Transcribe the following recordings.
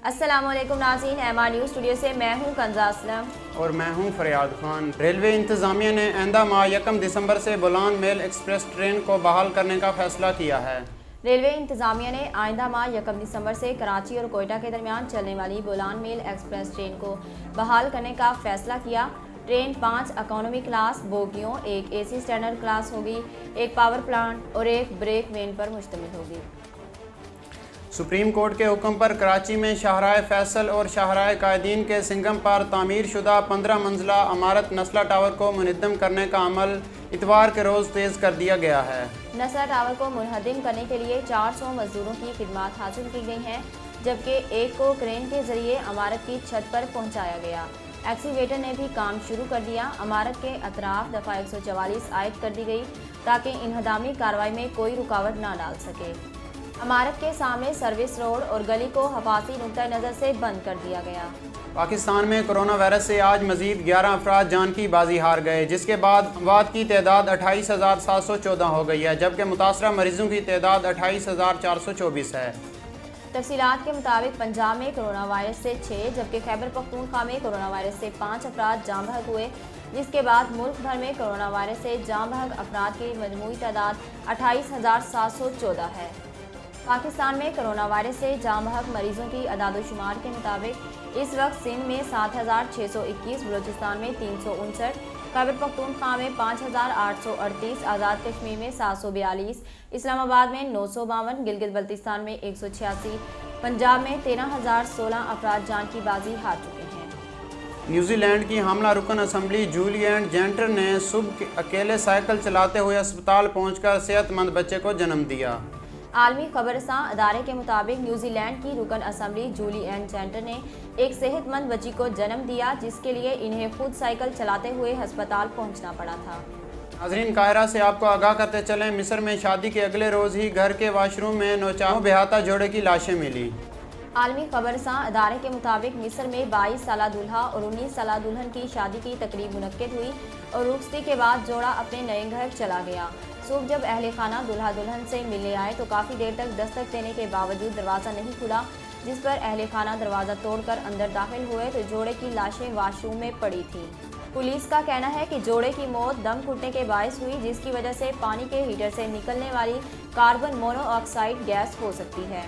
अस्सलामुअलैकुम नाज़रीन, MR news studio से मैं हूं कंजा असलम और मैं हूं फरियाद खान। रेलवे इंतज़ामिया ने आइंदा माह 1 दिसंबर से बोलान मेल एक्सप्रेस ट्रेन को बहाल करने का फैसला किया है। रेलवे इंतज़ामिया ने आइंदा माह 1 दिसंबर से कराची और कोयटा के दरमियान चलने वाली बोलान मेल एक्सप्रेस ट्रेन को बहाल करने का फैसला किया। ट्रेन 5 इकोनॉमी क्लास बोगियों, एक एसी स्टैंडर्ड क्लास होगी, एक पावर प्लांट और एक ब्रेक वेन पर मुश्तमिल होगी। सुप्रीम कोर्ट के हुक्म पर कराची में शाहराह फैसल और शाहराह कायदीन के सिंगम पर तामीर शुदा 15 मंजिला इमारत नस्ला टावर को मुनद्दम करने का अमल इतवार के रोज़ तेज़ कर दिया गया है। नस्ला टावर को मुनहदिम करने के लिए 400 मजदूरों की खिदमात हासिल की गई हैं, जबकि एक को क्रेन के जरिए इमारत की छत पर पहुंचाया गया। एक्सीवेटर ने भी काम शुरू कर दिया। इमारत के अतराफ दफ़ा 144 आयद कर दी गई ताकि इन्हदामी कार्रवाई में कोई रुकावट ना डाल सके। इमारत के सामने सर्विस रोड और गली को हफाजी नुक्ता नज़र से बंद कर दिया गया। पाकिस्तान में कोरोना वायरस से आज मजीद 11 अफराद जान की बाजी हार गए, जिसके बाद अमवात की तादाद 28,714 हो गई है, जबकि मुतासरा मरीजों की तादाद 28,424 है। तफसीलात के मुताबिक पंजाब में कोरोना वायरस से 6 जबकि खैबर पख्तूनख्वा में कोरोना वायरस से 5 अफराद जाँ बहक हुए, जिसके बाद मुल्क भर में कोरोना वायरस से जाँ बहक अफराद की मजमूई तादाद 28,714 है। पाकिस्तान में कोरोना वायरस से जाँ बहक मरीजों की अदाद-ओ-शुमार के मुताबिक इस वक्त सिंध में 7,621, बलूचिस्तान में 359, खैबर पख्तूनख्वा में 5,838, आज़ाद कश्मीर में 742, इस्लामाबाद में 952, गिलगित बल्तिस्तान में 186, पंजाब में 13,016 अफराद जान की बाजी हार चुके हैं। न्यूजीलैंड की हमला रुकन असम्बली जूलियन जेंटर ने सुबह अकेले साइकिल चलाते हुए अस्पताल पहुंचकर सेहतमंद बच्चे को जन्म दिया। आलमी खबरसां अदारे के मुताबिक न्यूजीलैंड की रुकन असम्बली जूली एन जेंटर ने एक सेहतमंद बच्ची को जन्म दिया, जिसके लिए इन्हें खुद साइकिल चलाते हुए अस्पताल पहुंचना पड़ा था। नाज़रीन, काहिरा से आपको आगाह करते चलें, मिस्र में शादी के अगले रोज़ ही घर के वाशरूम में नौचाओं बेहाता जोड़े की लाशें मिली। आलमी खबरसां अदारे के मुताबिक मिस्र में 22 साला दूल्हा और 19 साला दुल्हन की शादी की तकरीब मुनक्किद हुई और रुखसती के बाद जोड़ा अपने नए घर चला गया। सुबह जब अहले खाना दूल्हा दुल्हन से मिलने आए तो काफ़ी देर तक दस्तक देने के बावजूद दरवाज़ा नहीं खुला, जिस पर अहले खाना दरवाज़ा तोड़कर अंदर दाखिल हुए तो जोड़े की लाशें वाशरूम में पड़ी थीं। पुलिस का कहना है कि जोड़े की मौत दम घुटने के बायस हुई, जिसकी वजह से पानी के हीटर से निकलने वाली कार्बन मोनोऑक्साइड गैस हो सकती है।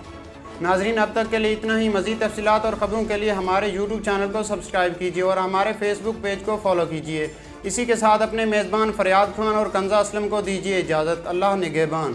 नाज़रीन, अब तक के लिए इतना ही। मज़ीद तफसीलात और ख़बरों के लिए हमारे यूट्यूब चैनल को सब्सक्राइब कीजिए और हमारे फेसबुक पेज को फॉलो कीजिए। इसी के साथ अपने मेज़बान फरियाद खान और कंजा असलम को दीजिए इजाज़त। अल्लाह निगहबान।